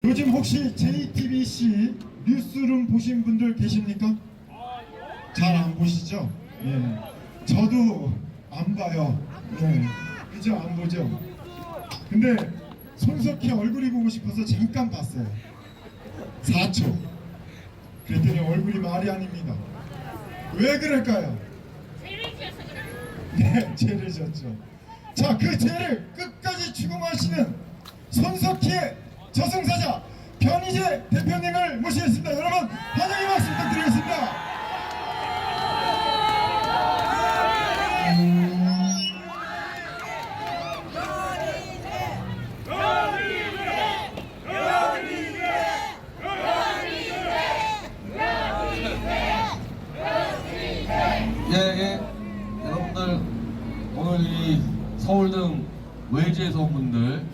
요즘 혹시 JTBC 뉴스룸 보신 분들 계십니까? 잘 안 보시죠? 예. 저도 안 봐요. 예. 그죠? 안 보죠? 근데 손석희 얼굴이 보고 싶어서 잠깐 봤어요. 4초. 그랬더니 얼굴이 말이 아닙니다. 왜 그럴까요? 네, 죄를 졌죠. 자, 그 죄를 끝까지 추궁하시는 손석희의 저승사자 변희재 대표님을 모시겠습니다. 여러분 환영의 박수 부탁드리겠습니다. 예, 여러분들 오늘 이 서울 등 외지에서 온 분들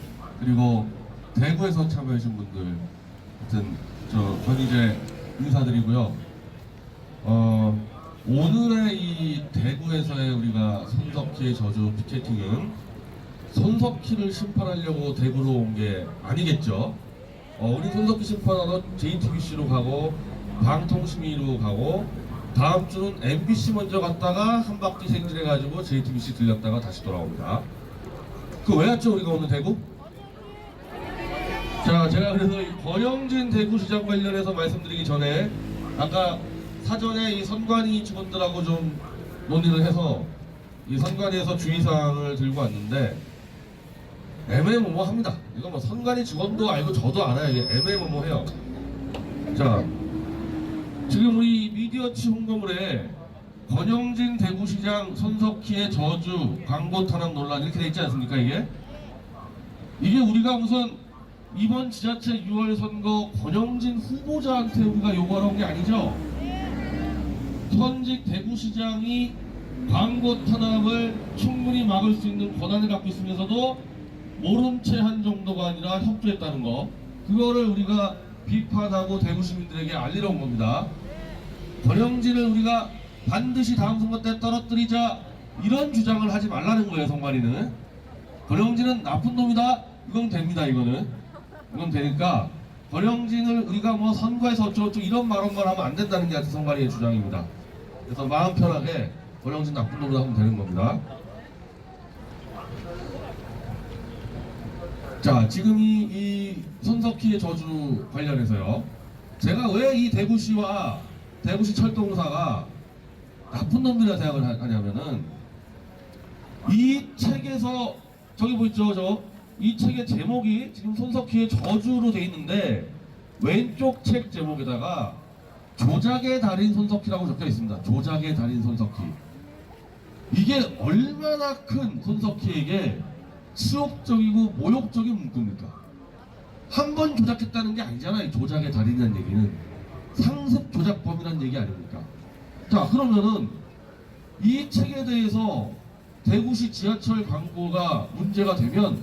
그리고 대구에서 참여해주신 분들 하여튼 저 변희재 인사드리고요. 오늘의 이 대구에서의 우리가 손석희의 저주 피켓팅은 손석희를 심판하려고 대구로 온 게 아니겠죠. 우리 손석희 심판하러 JTBC로 가고 방통심의로 가고 다음 주는 MBC 먼저 갔다가 한 바퀴 생진해가지고 JTBC 들렸다가 다시 돌아옵니다. 그 왜 왔죠 우리가 오늘 대구? 자, 제가 그래서 이 권영진 대구시장 관련해서 말씀드리기 전에 아까 사전에 이 선관위 직원들하고 좀 논의를 해서 이 선관위에서 주의사항을 들고 왔는데 애매모호합니다. 이거 뭐 선관위 직원도 알고 저도 알아요. 이게 애매모호해요. 자, 지금 우리 미디어치 홍보물에 권영진 대구시장 손석희의 저주 광고 탄압 논란 이렇게 돼 있지 않습니까? 이게 우리가 무슨 이번 지자체 6월 선거 권영진 후보자한테 우리가 요구하러 온 게 아니죠. 현직 대구시장이 광고 탄압을 충분히 막을 수 있는 권한을 갖고 있으면서도 모른 채 한 정도가 아니라 협조했다는 거, 그거를 우리가 비판하고 대구 시민들에게 알리러 온 겁니다. 권영진을 우리가 반드시 다음 선거 때 떨어뜨리자 이런 주장을 하지 말라는 거예요. 선관위는 권영진은 나쁜 놈이다 이건 됩니다. 이건 되니까 권영진을 우리가 뭐 선거에서 어쩌고저쩌고 이런 말만 하면 안 된다는 게 선관위의 주장입니다. 그래서 마음 편하게 권영진 나쁜 놈으로 하면 되는 겁니다. 자, 지금 이 손석희의 저주 관련해서요, 제가 왜 이 대구시와 대구시 철도공사가 나쁜 놈들이라 생각을 하냐면은 이 책에서 저기 보이죠? 이 책의 제목이 지금 손석희의 저주로 돼 있는데 왼쪽 책 제목에다가 조작의 달인 손석희라고 적혀 있습니다. 조작의 달인 손석희. 이게 얼마나 큰 손석희에게 치욕적이고 모욕적인 문구입니까? 한 번 조작했다는 게 아니잖아요. 조작의 달인이라는 얘기는 상습 조작범이라는 얘기 아닙니까? 자, 그러면은 이 책에 대해서 대구시 지하철 광고가 문제가 되면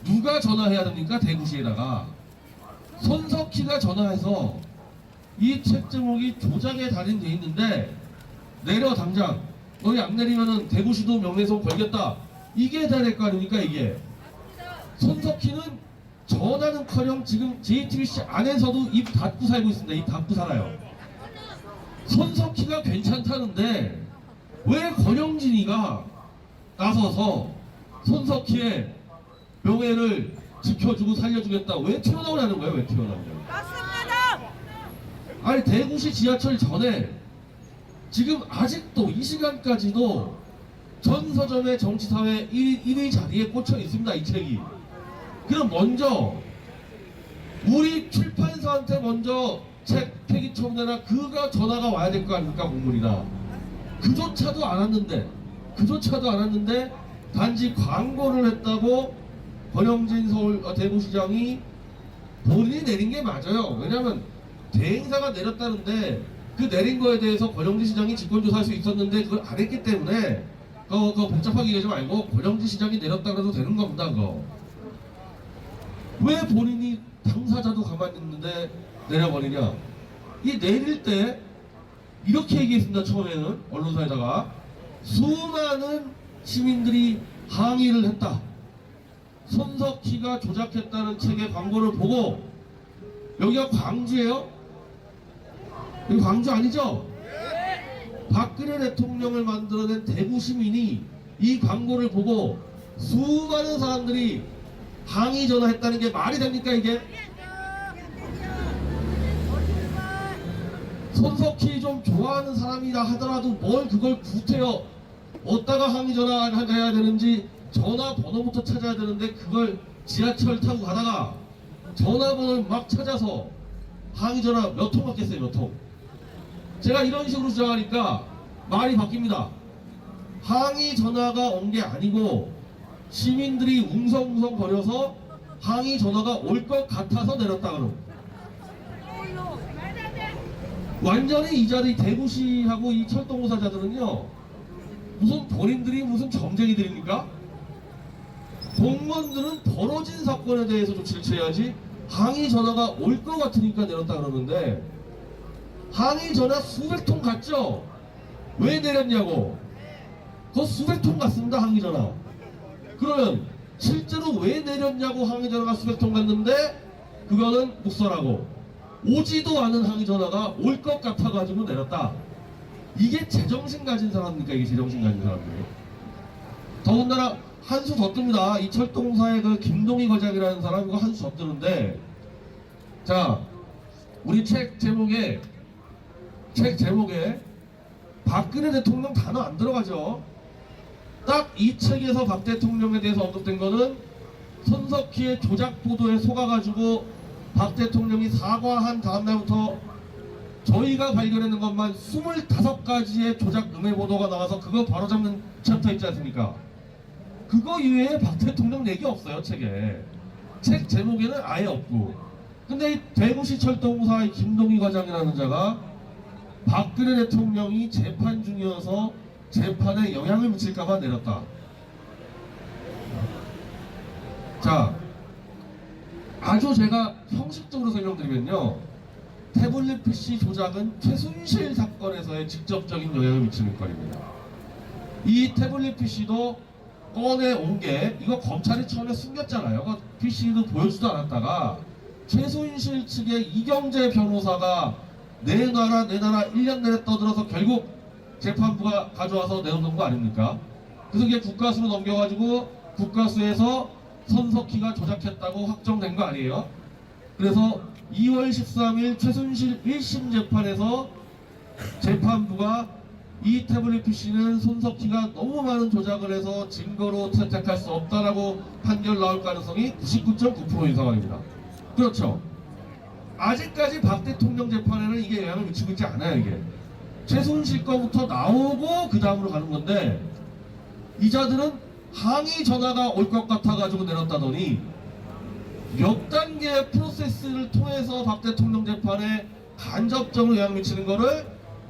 누가 전화해야 됩니까? 대구시에다가 손석희가 전화해서 이 책 제목이 조작의 달인 돼 있는데 내려 당장, 너희 안 내리면은 대구시도 명예훼손 걸겠다, 이게 돼야 될 거 아닙니까? 이게 손석희는 전화는커녕 지금 JTBC 안에서도 입 닫고 살고 있습니다. 입 닫고 살아요. 손석희가 괜찮다는데 왜 권영진이가 나서서 손석희의 명예를 지켜주고 살려주겠다, 왜 튀어나오라는 거예요? 왜 튀어나오냐고. 맞습니다. 아니, 대구시 지하철 전에 지금 아직도 이 시간까지도 전 서점의 정치사회 1위 자리에 꽂혀 있습니다. 이 책이. 그럼 먼저 우리 출판사한테 먼저 책 폐기 처분해라, 그가 전화가 와야 될 거 아닙니까? 공문이나. 그조차도 안 왔는데 단지 광고를 했다고 권영진 대구시장이 본인이 내린 게 맞아요. 왜냐면 대행사가 내렸다는데 그 내린 거에 대해서 권영진 시장이 직권조사할 수 있었는데 그걸 안 했기 때문에 그거 복잡하게 얘기하지 말고 권영진 시장이 내렸다 그래도 되는 겁니다. 그거 왜 본인이 당사자도 가만히 있는데 내려버리냐. 이 내릴 때 이렇게 얘기했습니다. 처음에는 언론사에다가 수많은 시민들이 항의를 했다. 손석희가 조작했다는 책의 광고를 보고 여기가 광주예요? 여기 광주 아니죠? 박근혜 대통령을 만들어낸 대구 시민이 이 광고를 보고 수많은 사람들이 항의 전화했다는 게 말이 됩니까 이게? 손석희 좀 좋아하는 사람이라 하더라도 뭘 그걸 구태여 어디다가 항의 전화해야 되는지 전화번호부터 찾아야 되는데 그걸 지하철 타고 가다가 전화번호를 막 찾아서 항의 전화 몇 통 받겠어요 몇 통. 제가 이런 식으로 주장하니까 말이 바뀝니다. 항의 전화가 온 게 아니고 시민들이 웅성웅성 거려서 항의 전화가 올 것 같아서 내렸다 그러고 완전히 이 자리 대구시하고 이 철도공사자들은요 무슨 본인들이 무슨 점쟁이들입니까? 공무원들은 벌어진 사건에 대해서 조치를 취해야지 항의 전화가 올 것 같으니까 내렸다 그러는데 항의 전화 수백 통 갔죠? 왜 내렸냐고. 그거 수백 통 갔습니다 항의 전화. 그러면 실제로 왜 내렸냐고 항의 전화가 수백 통 갔는데 그거는 묵살하고 오지도 않은 항의 전화가 올 것 같아가지고 내렸다. 이게 제정신 가진 사람입니까? 이게 제정신 가진 사람들이. 더군다나 한 수 더 뜹니다. 이 철도공사의 그 김동희 과장이라는 사람 이거 한 수 더 뜨는데 자 우리 책 제목에 박근혜 대통령 단어 안 들어가죠. 딱 이 책에서 박 대통령에 대해서 언급된 거는 손석희의 조작 보도에 속아가지고 박 대통령이 사과한 다음날부터 저희가 발견하는 것만 25가지의 조작 음해 보도가 나와서 그거 바로잡는 챕터 있지 않습니까? 그거 이외에 박 대통령 얘기 없어요 책에. 책 제목에는 아예 없고. 근데 이 대구시 철도공사의 김동희 과장이라는 자가 박근혜 대통령이 재판 중이어서 재판에 영향을 미칠까봐 내렸다. 자, 아주 제가 형식적으로 설명드리면요, 태블릿 PC 조작은 최순실 사건에서의 직접적인 영향을 미치는 건입니다. 이 태블릿 PC도 꺼내온 게 이거 검찰이 처음에 숨겼잖아요. 그 PC도 보여주지도 않았다가 최순실 측의 이경재 변호사가 내놔라 1년 내내 떠들어서 결국 재판부가 가져와서 내놓는 거 아닙니까? 그래서 이게 국가수로 넘겨가지고 국가수에서 손석희가 조작했다고 확정된 거 아니에요? 그래서 2월 13일 최순실 1심 재판에서 재판부가 이 태블릿 PC는 손석희가 너무 많은 조작을 해서 증거로 채택할 수 없다라고 판결 나올 가능성이 99.9%인 상황입니다. 그렇죠? 아직까지 박 대통령 재판에는 이게 영향을 미치고 있지 않아요. 이게 최순실 거부터 나오고 그 다음으로 가는 건데 이 자들은 항의 전화가 올 것 같아가지고 내렸다더니 몇 단계의 프로세스를 통해서 박 대통령 재판에 간접적으로 영향을 미치는 거를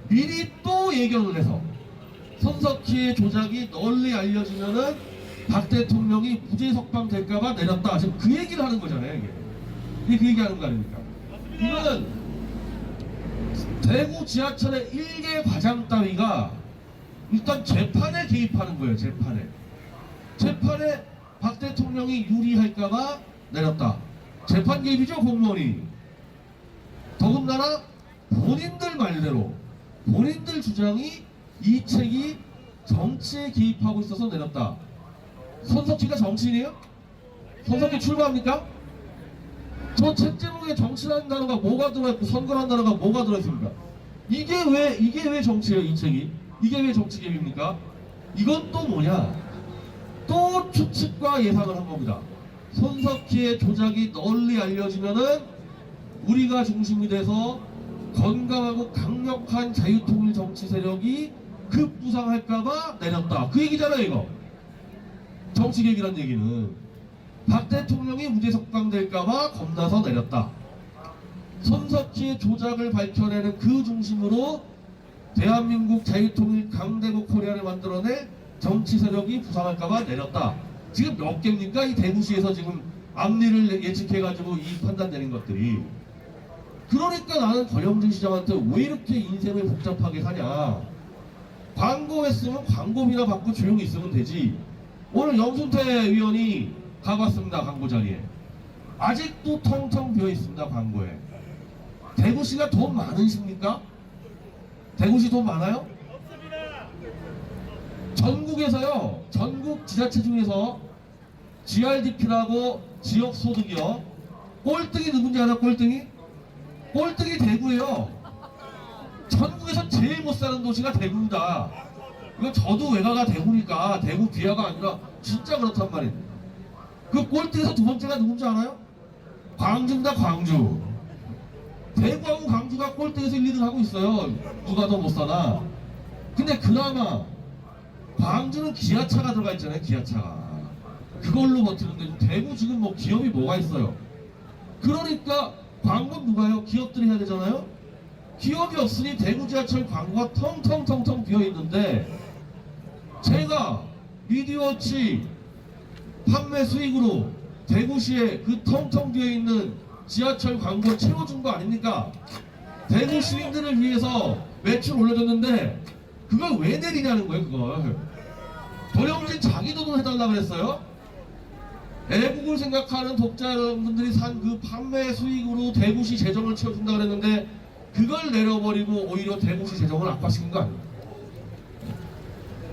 미리 또 예견을 해서 손석희의 조작이 널리 알려지면은 박 대통령이 무죄 석방 될까봐 내렸다. 지금 그 얘기를 하는 거잖아요. 이게 그 얘기하는 거 아닙니까? 이거는 대구 지하철의 일개 과장 따위가 일단 재판에 개입하는 거예요. 재판에 박 대통령이 유리할까봐 내렸다. 재판 개입이죠 공무원이. 더군다나 본인들 말대로 본인들 주장이 이 책이 정치에 개입하고 있어서 내렸다. 손석희가 정치인이에요? 손석희 출마합니까? 저 책 제목에 정치라는 단어가 뭐가 들어있고 선거라는 단어가 뭐가 들어있습니까? 이게 왜 정치예요 이 책이? 이게 왜 정치 개입입니까? 이건 또 뭐냐? 또 추측과 예상을 한 겁니다. 손석희의 조작이 널리 알려지면은 우리가 중심이 돼서 건강하고 강력한 자유통일 정치 세력이 급부상할까봐 내렸다. 그 얘기잖아요 이거. 정치 개입이란 얘기는 박 대통령이 무죄 석방될까봐 겁나서 내렸다. 손석희의 조작을 밝혀내는 그 중심으로 대한민국 자유통일 강대국 코리아를 만들어낼 정치 세력이 부상할까봐 내렸다. 지금 몇 개입니까? 이 대구시에서 지금 앞니를 예측해가지고 이 판단 내린 것들이. 그러니까 나는 권영진 시장한테 왜 이렇게 인생을 복잡하게 하냐. 광고했으면 광고비나 받고 조용히 있으면 되지. 오늘 염순태 의원이 가봤습니다. 광고 자리에. 아직도 텅텅 비어 있습니다. 광고에. 대구시가 돈 많으십니까? 대구시 돈 많아요? 전국에서요, 전국 지자체 중에서 GRDP라고 지역소득이요, 꼴등이 누군지 알아요? 꼴등이? 꼴등이 대구예요. 전국에서 제일 못 사는 도시가 대구다. 이거 저도 외가가 대구니까 대구 비하가 아니라 진짜 그렇단 말이에요. 그 꼴등에서 두 번째가 누군지 알아요? 광주입니다. 광주. 대구하고 광주가 꼴등에서 1, 2등 하고 있어요. 누가 더 못 사나. 근데 그나마 광주는 기아차가 들어가 있잖아요. 기아차가. 그걸로 버티는데 대구 지금 뭐 기업이 뭐가 있어요. 그러니까 광고는 누가요? 기업들이 해야 되잖아요. 기업이 없으니 대구 지하철 광고가 텅텅텅텅 비어 있는데, 제가 미디어워치 판매 수익으로 대구시에 그 텅텅 비어 있는 지하철 광고 채워준 거 아닙니까? 대구 시민들을 위해서 매출 올려줬는데 그걸 왜 내리냐는 거예요. 그걸 권영진 자기 돈으로 해달라 그랬어요. 애국을 생각하는 독자 여러분들이 산 그 판매 수익으로 대구시 재정을 채워준다 그랬는데 그걸 내려버리고 오히려 대구시 재정을 악화시킨 거 아니에요.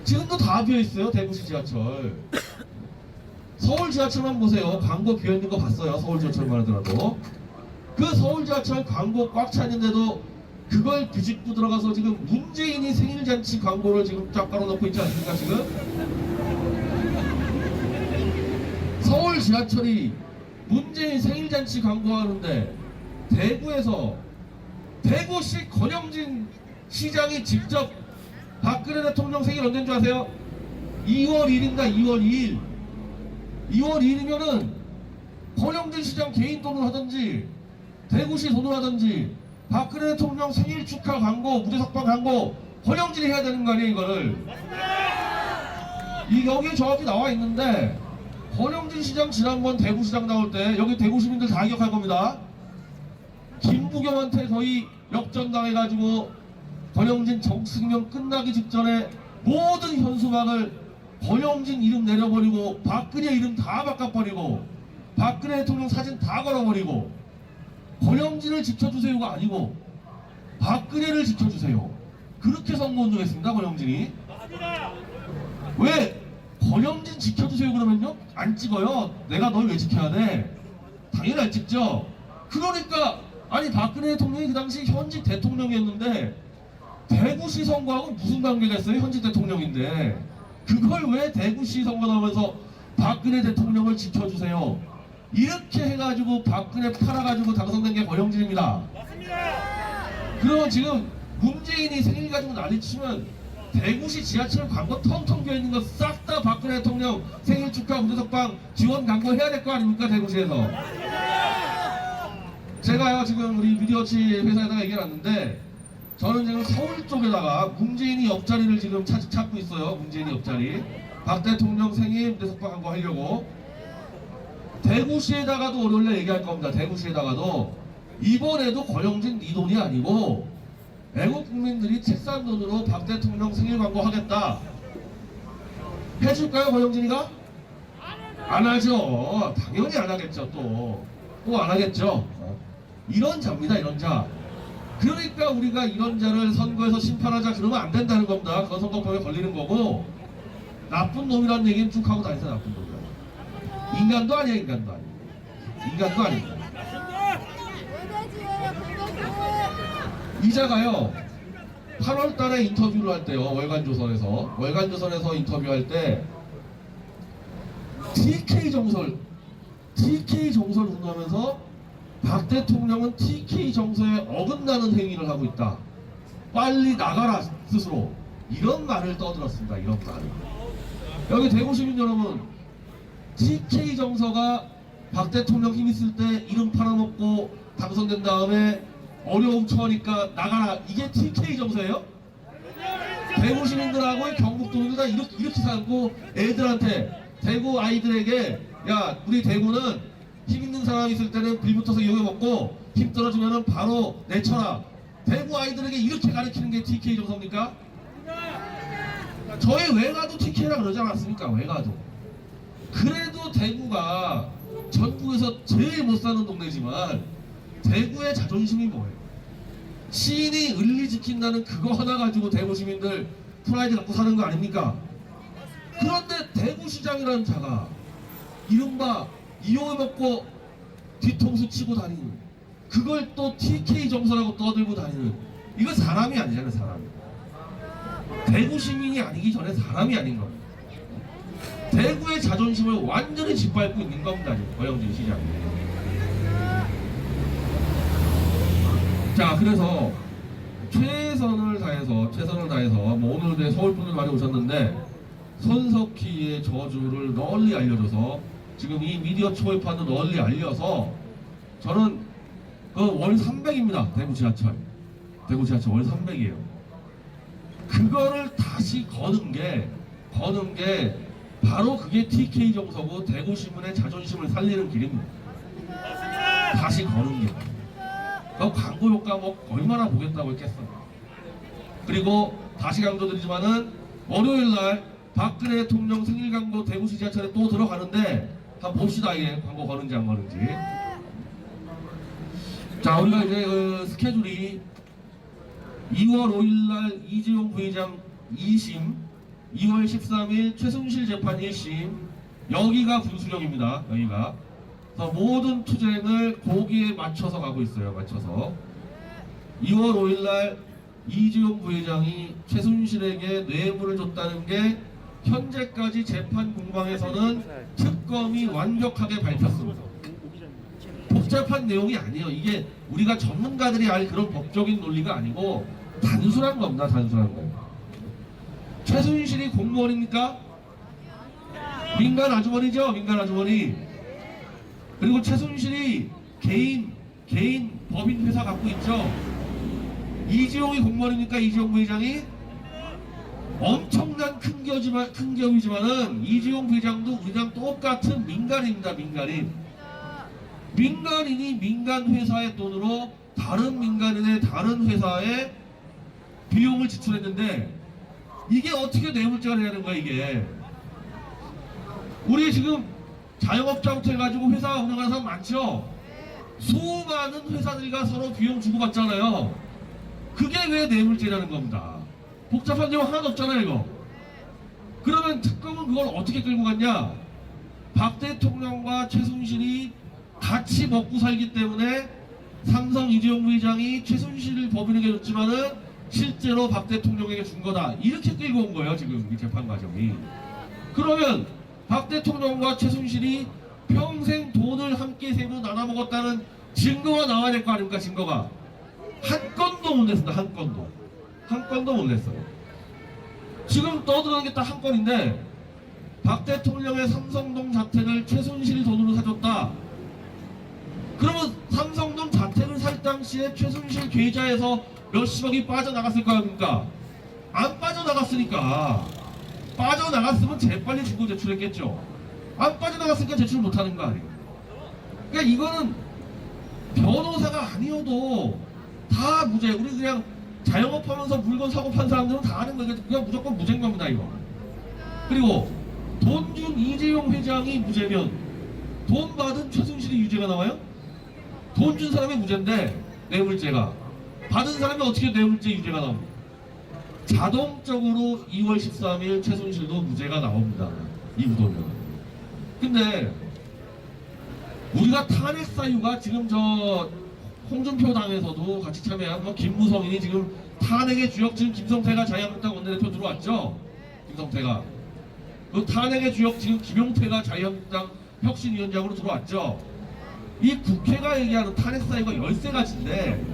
지금도 다 비어있어요. 대구시 지하철. 서울 지하철만 보세요. 광고 비어있는 거 봤어요. 서울 지하철만 하더라도. 그 서울 지하철 광고 꽉 차 있는데도 그걸 비집고 들어가서 지금 문재인이 생일잔치 광고를 지금 쫙 깔아놓고 있지 않습니까? 지금 서울 지하철이 문재인 생일잔치 광고하는데 대구에서 대구시 권영진 시장이 직접 박근혜 대통령 생일 언제인 줄 아세요? 2월 1일입니다. 2월 2일. 2월 2일이면은 권영진 시장 개인 돈을 하든지 대구시 돈을 하든지 박근혜 대통령 생일 축하 광고, 무대석방 광고 권영진이 해야 되는 거 아니에요, 이거를. 여기에 정확히 나와 있는데, 권영진 시장 지난번 대구시장 나올 때 여기 대구 시민들 다 기억할 겁니다. 김부겸한테 거의 역전당해가지고 권영진 정승명 끝나기 직전에 모든 현수막을 권영진 이름 내려버리고 박근혜 이름 다 바꿔버리고 박근혜 대통령 사진 다 걸어버리고, 권영진을 지켜주세요가 아니고 박근혜를 지켜주세요, 그렇게 선거운동했습니다. 권영진이. 왜 권영진 지켜주세요 그러면요 안 찍어요. 내가 널 왜 지켜야 돼? 당연히 안 찍죠. 그러니까 아니 박근혜 대통령이 그 당시 현직 대통령이었는데 대구시 선거하고 무슨 관계가 있어요? 현직 대통령인데 그걸 왜 대구시 선거 나오면서 박근혜 대통령을 지켜주세요 이렇게 해가지고 박근혜 팔아가지고 당선된 게 권영진입니다. 그러면 지금 문재인이 생일 가지고 난리치면 대구시 지하철 광고 텅텅 비어있는 거 싹 다 박근혜 대통령 생일 축하 무대석방 지원 광고 해야 될 거 아닙니까? 대구시에서. 제가요 지금 우리 미디어치 회사에다가 얘기해놨는데, 저는 지금 서울 쪽에다가 문재인이 옆자리를 지금 찾고 있어요. 문재인이 옆자리. 박 대통령 생일 무대석방 광고 하려고. 대구시에다가도 월요일에 얘기할 겁니다. 대구시에다가도 이번에도 권영진 네 돈이 아니고 애국 국민들이 책산 돈으로 박 대통령 생일 광고 하겠다. 해줄까요, 권영진이가? 안 하죠. 당연히 안 하겠죠. 또 안 하겠죠. 이런 자입니다. 이런 자. 그러니까 우리가 이런 자를 선거에서 심판하자 그러면 안 된다는 겁니다. 그건 선거법에 걸리는 거고, 나쁜 놈이라는 얘기는 쭉 하고 다니세요. 나쁜 놈이라. 인간도 아니야. 인간도 아닙니다. 이자가요 8월달에 인터뷰를 할 때요, 월간조선에서 인터뷰할 때 TK 정설 운동하면서 박 대통령은 TK 정서에 어긋나는 행위를 하고 있다, 빨리 나가라 스스로, 이런 말을 떠들었습니다. 이런 말을. 여기 대구 시민 여러분, TK 정서가 박 대통령 힘 있을 때 이름 팔아먹고 당선된 다음에 어려움 처하니까 나가라, 이게 TK 정서예요? 대구 시민들하고 경북도민들 다 이렇게 살고 애들한테, 대구 아이들에게, 야 우리 대구는 힘 있는 사람 있을 때는 빌붙어서 이용해먹고 힘 떨어지면은 바로 내쳐라, 대구 아이들에게 이렇게 가르치는 게 TK 정서입니까? 저희 외가도 TK라 그러지 않았습니까? 외가도. 그래도 대구가 전국에서 제일 못 사는 동네지만 대구의 자존심이 뭐예요? 시인이 을리 지킨다는 그거 하나 가지고 대구 시민들 프라이드 갖고 사는 거 아닙니까? 그런데 대구시장이라는 자가 이른바 이용을 먹고 뒤통수 치고 다니는, 그걸 또 TK 정서라고 떠들고 다니는, 이거 사람이 아니잖아요. 사람이. 대구 시민이 아니기 전에 사람이 아닌 겁니다. 대구의 자존심을 완전히 짓밟고 있는 겁니다. 지금 어영진 시장이. 자, 그래서 최선을 다해서 뭐 오늘도 서울 분들 많이 오셨는데 손석희의 저주를 널리 알려줘서, 지금 이 미디어 초입판도 널리 알려서, 저는 그 월 300입니다. 대구 지하철 월 300이에요. 그거를 다시 거는 게 바로 그게 TK 정서고 대구 시민의 자존심을 살리는 길입니다. 다시 거는 게. 그 광고 효과 뭐 얼마나 보겠다고 했겠어요. 그리고 다시 강조드리지만은 월요일 날 박근혜 대통령 생일 광고 대구시 지하철에 또 들어가는데 한번 봅시다. 이게 광고 거는지 안 거는지. 자, 우리가 이제 그 스케줄이 2월 5일 날 이재용 부회장 2심, 2월 13일 최순실 재판 1심, 여기가 분수령입니다. 여기가. 그래서 모든 투쟁을 거기에 맞춰서 가고 있어요. 맞춰서. 2월 5일 날 이재용 부회장이 최순실에게 뇌물을 줬다는 게 현재까지 재판 공방에서는 특검이 완벽하게 밝혔습니다. 복잡한 내용이 아니에요. 이게 우리가 전문가들이 알 그런 법적인 논리가 아니고 단순한 겁니다. 단순한 거예요. 최순실이 공무원입니까? 민간 아주머니죠. 민간 아주머니. 그리고 최순실이 개인 법인 회사 갖고 있죠. 이재용이 공무원입니까? 이재용 부회장이? 엄청난 큰 기업이지만은 이재용 부회장도 우리랑 똑같은 민간인입니다. 민간인이 민간 회사의 돈으로 다른 민간인의 다른 회사에 비용을 지출했는데 이게 어떻게 뇌물죄가 되는 거야 이게. 우리 지금 자영업자부터 해가지고 회사 운영하는 사람 많죠. 수많은 회사들과 서로 비용 주고받잖아요. 그게 왜 뇌물죄라는 겁니다. 복잡한 내용 하나도 없잖아요 이거. 그러면 특검은 그걸 어떻게 끌고 갔냐. 박 대통령과 최순실이 같이 먹고 살기 때문에 삼성 이재용 부회장이 최순실 법인에게 줬지만은 실제로 박 대통령에게 준 거다. 이렇게 끌고 온 거예요 지금 이 재판 과정이. 그러면 박 대통령과 최순실이 평생 돈을 함께 세고 나눠 먹었다는 증거가 나와야 될 거 아닙니까? 증거가 한 건도 못 냈습니다. 한 건도 못 냈어요. 지금 떠드는 게 딱 한 건인데 박 대통령의 삼성동 자택을 최순실 돈으로 사줬다. 그러면 삼성동 자택을 살 당시에 최순실 계좌에서 몇십억이 빠져나갔을 거 아닙니까? 안 빠져나갔으니까. 빠져나갔으면 재빨리 증거 제출했겠죠. 안 빠져나갔으니까 제출 못하는 거 아니에요. 그러니까 이거는 변호사가 아니어도 다 무죄. 우리 그냥 자영업하면서 물건 사고 판 사람들은 다 아는 거예요. 그냥 무조건 무죄인 겁니다 이거. 그리고 돈 준 이재용 회장이 무죄면 돈 받은 최순실이 유죄가 나와요? 돈 준 사람이 무죄인데 뇌물죄가, 받은 사람이 어떻게 뇌물죄 유죄가 나옵니까? 자동적으로 2월 13일 최순실도 무죄가 나옵니다. 이 무도면. 근데 우리가 탄핵 사유가 지금 저 홍준표 당에서도 같이 참여한 뭐 김무성인이 지금 탄핵의 주역, 지금 김성태가 자유한국당 원내대표 들어왔죠. 김성태가 그 탄핵의 주역 지금 김용태가 자유한국당 혁신위원장으로 들어왔죠. 이 국회가 얘기하는 탄핵 사유가 13가지인데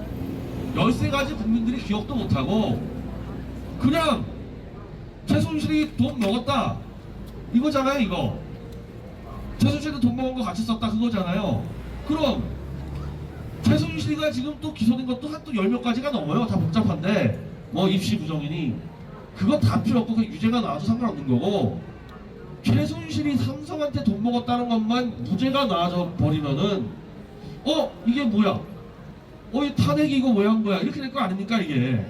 13가지 국민들이 기억도 못하고 그냥 최순실이 돈 먹었다 이거잖아요. 이거 최순실이 돈 먹은 거 같이 썼다 그거잖아요. 그럼 최순실이가 지금 또 기소된 것도 한 또 10몇 가지가 넘어요. 다 복잡한데 뭐 입시 부정이니 그거 다 필요 없고 그냥 유죄가 나와도 상관없는 거고, 최순실이 삼성한테 돈 먹었다는 것만 무죄가 나와져 버리면은 이게 뭐야? 이 탄핵이 이거 왜 한 거야? 이렇게 될 거 아닙니까 이게.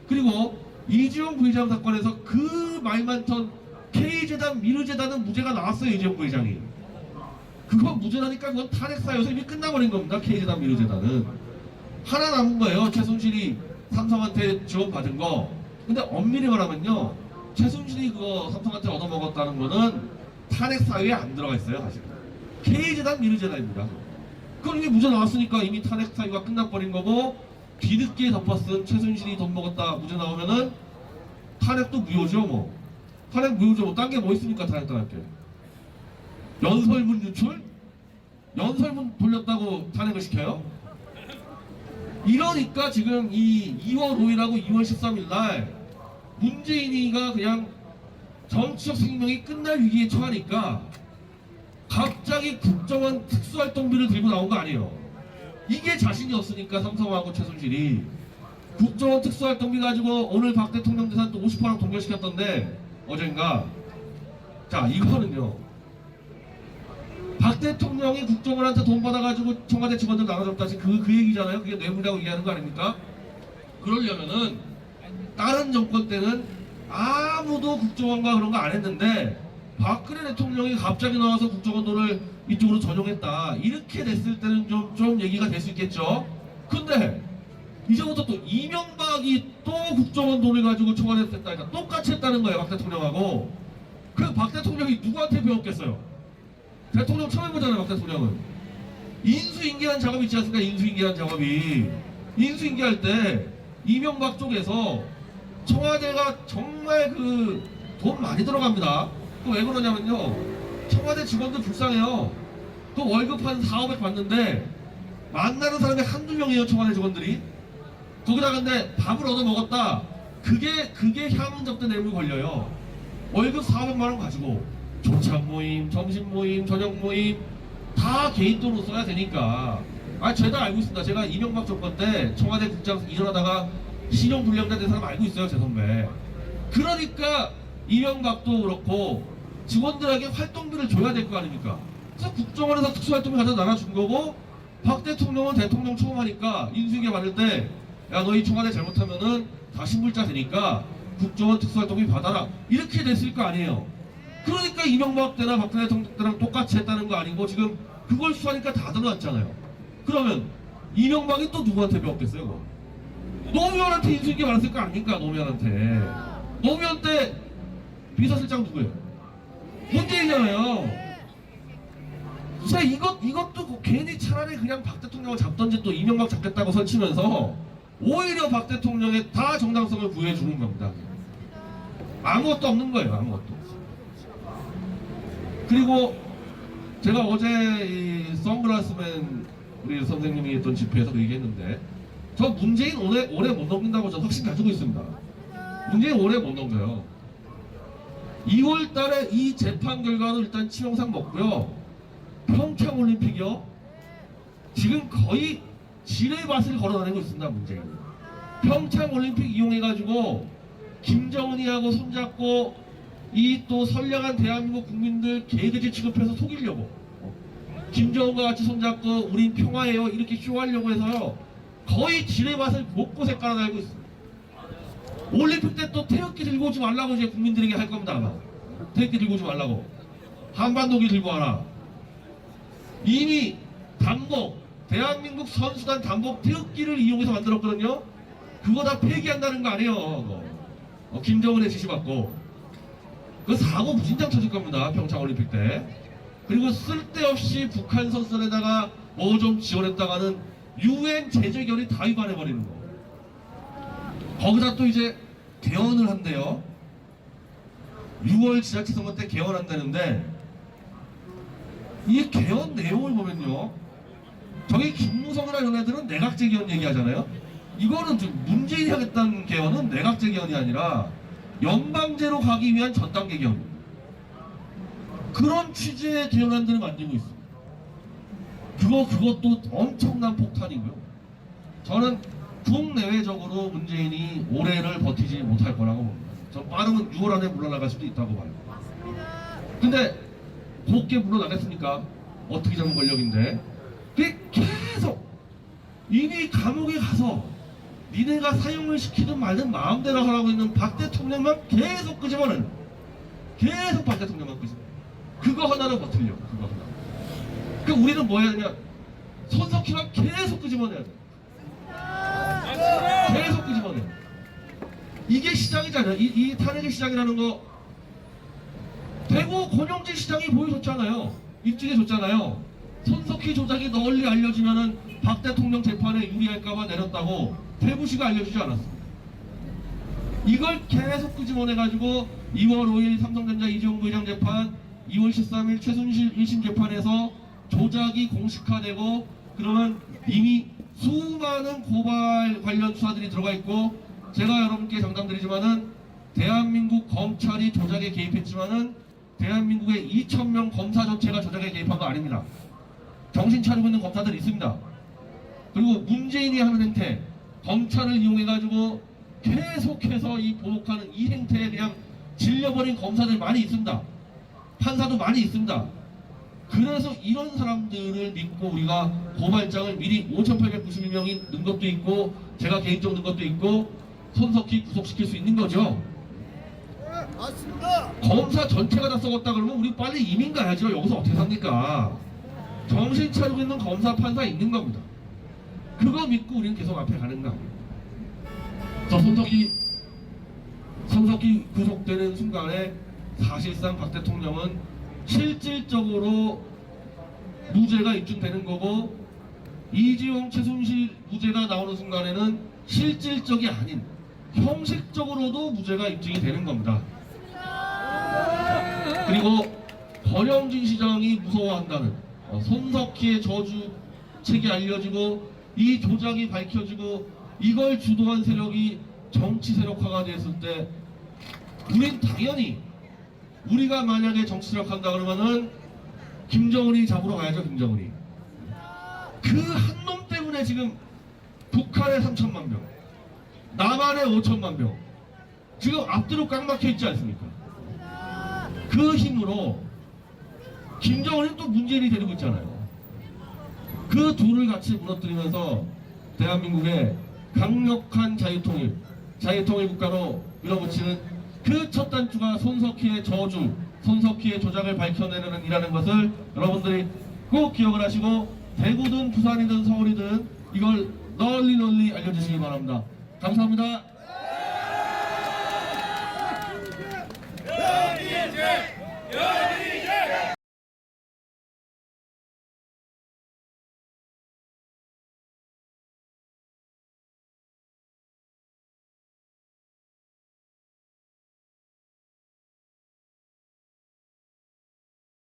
그리고 이재용 부회장 사건에서 그 말 많던 K재단, 미르재단은 무죄가 나왔어요. 이재용 부회장이. 그건 무죄라니까 그건 탄핵 사유에서 이미 끝나버린 겁니다. K재단, 미르재단은. 하나 남은 거예요. 최순실이 삼성한테 지원받은 거. 근데 엄밀히 말하면요, 최순실이 그거 삼성한테 얻어먹었다는 거는 탄핵 사유에 안 들어가 있어요, 사실은. K재단, 미르재단입니다. 그건 이미 무죄 나왔으니까 이미 탄핵 사유가 끝나버린 거고, 뒤늦게 덮어쓴 최순실이 돈 먹었다 무죄 나오면은 탄핵도 무효죠, 뭐. 탄핵 무효죠. 뭐 딴 게 뭐 있습니까, 탄핵 당할 게. 연설문 유출? 연설문 돌렸다고 탄핵을 시켜요? 이러니까 지금 이 2월 5일하고 2월 13일 날 문재인이가 그냥 정치적 생명이 끝날 위기에 처하니까 갑자기 국정원 특수활동비를 들고 나온 거 아니에요. 이게 자신이 없으니까 삼성하고 최순실이 국정원 특수활동비 가지고 오늘 박 대통령 재산 또 50%랑 동결시켰던데 어젠가. 자, 이거는요, 박 대통령이 국정원한테 돈 받아가지고 청와대 직원들 나눠줬다, 그 얘기잖아요. 그게 뇌물이라고 얘기하는 거 아닙니까? 그러려면은 다른 정권 때는 아무도 국정원과 그런 거 안 했는데 박근혜 대통령이 갑자기 나와서 국정원 돈을 이쪽으로 전용했다, 이렇게 됐을 때는 좀 얘기가 될 수 있겠죠. 근데 이제부터 또 이명박이 또 국정원 돈을 가지고 청와대에서 했다니까 똑같이 했다는 거예요, 박 대통령하고. 그 박 대통령이 누구한테 배웠겠어요? 대통령 처음 해보잖아요, 박 대통령은. 인수인계한 작업이 있지 않습니까? 인수인계한 작업이. 인수인계할 때 이명박 쪽에서 청와대가 정말 그 돈 많이 들어갑니다. 또 왜 그러냐면요, 청와대 직원들 불쌍해요. 또 월급 한 4,500 받는데 만나는 사람이 한두 명이에요, 청와대 직원들이. 거기다 근데 밥을 얻어 먹었다, 그게 향응 접대 뇌물 걸려요. 월급 400만 원 가지고 조찬 모임, 점심 모임, 저녁 모임 다 개인 돈으로 써야 되니까. 죄다 알고 있습니다. 제가 이명박 정권 때 청와대 국장 일하다가 신용 불량자 된 사람 알고 있어요, 제 선배. 그러니까 이명박도 그렇고 직원들에게 활동비를 줘야 될 거 아닙니까? 그래서 국정원에서 특수활동비 가져다 나눠준 거고, 박 대통령은 대통령 처음하니까 인수인계 받을 때 야, 너희 청와대 잘못하면은 다 신불자 되니까 국정원 특수활동비 받아라, 이렇게 됐을 거 아니에요. 그러니까 이명박 때나 박근혜 대통령 때랑 똑같이 했다는 거 아니고 지금 그걸 수하니까 다 드러났잖아요. 그러면 이명박이 또 누구한테 배웠겠어요, 그거? 노무현한테 인수인계 받았을 거 아닙니까, 노무현한테. 노무현 때 비서실장 누구예요? 문재인이잖아요. 그래서 이것도 괜히 차라리 그냥 박 대통령을 잡던지 또 이명박 잡겠다고 설치면서 오히려 박 대통령에 다 정당성을 부여해 주는 겁니다. 아무것도 없는 거예요, 아무것도. 그리고 제가 어제 이 선글라스맨 우리 선생님이 했던 집회에서 그 얘기했는데, 저 문재인 오래 못 넘긴다고 저 확신 가지고 있습니다. 문재인 오래 못 넘겨요. 2월 달에 이 재판 결과는 일단 치명상 먹고요. 평창올림픽이요, 지금 거의 지뢰밭을 걸어다니고 있습니다, 문재인. 평창올림픽 이용해가지고 김정은이하고 손잡고 이 또 선량한 대한민국 국민들 개돼지 취급해서 속이려고, 김정은과 같이 손잡고 우린 평화예요 이렇게 쇼하려고 해서요, 거의 지뢰밭을 곳곳에 깔아달고 있습니다. 올림픽 때 또 태극기 들고 오지 말라고 이제 국민들에게 할 겁니다, 아마. 태극기 들고 오지 말라고. 한반도기 들고 와라. 이미 단복, 대한민국 선수단 단복 태극기를 이용해서 만들었거든요. 그거 다 폐기한다는 거 아니에요. 김정은의 지시받고. 그 사고 무진장 터질 겁니다, 평창올림픽 때. 그리고 쓸데없이 북한 선수단에다가 뭐 좀 지원했다가는 UN 제재결의 다 위반해버리는 거. 거기다 또 이제 개헌을 한대요. 6월 지자체 선거 때 개헌한다는데, 이 개헌 내용을 보면요, 저기 김무성이나 이런 애들은 내각제 개헌 얘기하잖아요. 이거는 지금 문재인이 하겠다는 개헌은 내각제 개헌이 아니라 연방제로 가기 위한 전 단계 개헌입니다. 그런 취지의 개헌안들을 만들고 있습니다. 그것도 엄청난 폭탄이고요. 저는 국내외적으로 문재인이 올해를 버티지 못할 거라고 봅니다. 전 빠르면 6월 안에 물러나갈 수도 있다고 봐요. 근데 곱게 물러나겠습니까? 어떻게 잡은 권력인데. 그게 계속 이미 감옥에 가서 니네가 사용을 시키든 말든 마음대로 하라고 있는 박 대통령만 계속 끄집어내는, 계속 박 대통령만 끄집어내는, 그거 하나로 버티려고. 그거 하나. 그러니까 우리는 뭐 해야 되냐, 손석희만 계속 끄집어내야 돼. 계속 끄집어내. 이게 시장이잖아요. 이 탄핵의 시장이라는 거. 대구 권영진 시장이 보여줬잖아요. 입증해줬잖아요. 손석희 조작이 널리 알려지면은 박 대통령 재판에 유리할까봐 내렸다고 대구시가 알려주지 않았습니다. 이걸 계속 끄집어내가지고 2월 5일 삼성전자 이재용 부회장 재판, 2월 13일 최순실 1심 재판에서 조작이 공식화되고 그러면 이미 수많은 고발 관련 수사들이 들어가 있고 제가 여러분께 장담드리지만은 대한민국 검찰이 조작에 개입했지만은 대한민국의 2,000명 검사 전체가 조작에 개입한 거 아닙니다. 정신 차리고 있는 검사들이 있습니다. 그리고 문재인이 하는 행태, 검찰을 이용해가지고 계속해서 이 보복하는 이 행태에 그냥 질려버린 검사들 많이 있습니다. 판사도 많이 있습니다. 그래서 이런 사람들을 믿고 우리가 고발장을 미리 5,892명이 넣은 것도 있고 제가 개인적으로 넣은 것도 있고 손석희 구속시킬 수 있는 거죠. 맞습니다. 검사 전체가 다 썩었다 그러면 우리 빨리 이민 가야죠. 여기서 어떻게 삽니까? 정신 차리고 있는 검사 판사 있는 겁니다. 그거 믿고 우리는 계속 앞에 가는 거 아니에요. 저 손석희 구속되는 순간에 사실상 박 대통령은 실질적으로 무죄가 입증되는 거고 이재용 최순실 무죄가 나오는 순간에는 실질적이 아닌 형식적으로도 무죄가 입증이 되는 겁니다. 그리고 권영진 시장이 무서워한다는 손석희의 저주책이 알려지고 이 조작이 밝혀지고 이걸 주도한 세력이 정치 세력화가 됐을 때 우린 당연히 우리가 만약에 정치 세력한다 그러면은 김정은이 잡으러 가야죠. 김정은이 그 한 놈 때문에 지금 북한에 3천만 명 남한에 5천만 명 지금 앞뒤로 꽉 막혀 있지 않습니까? 그 힘으로 김정은이 또 문재인이 데리고 있잖아요. 그 둘을 같이 무너뜨리면서 대한민국의 강력한 자유통일 국가로 밀어붙이는 그 첫 단추가 손석희의 저주, 손석희의 조작을 밝혀내는 일하는 것을 여러분들이 꼭 기억을 하시고 대구든 부산이든 서울이든 이걸 널리 알려주시기 바랍니다. 감사합니다. 여기에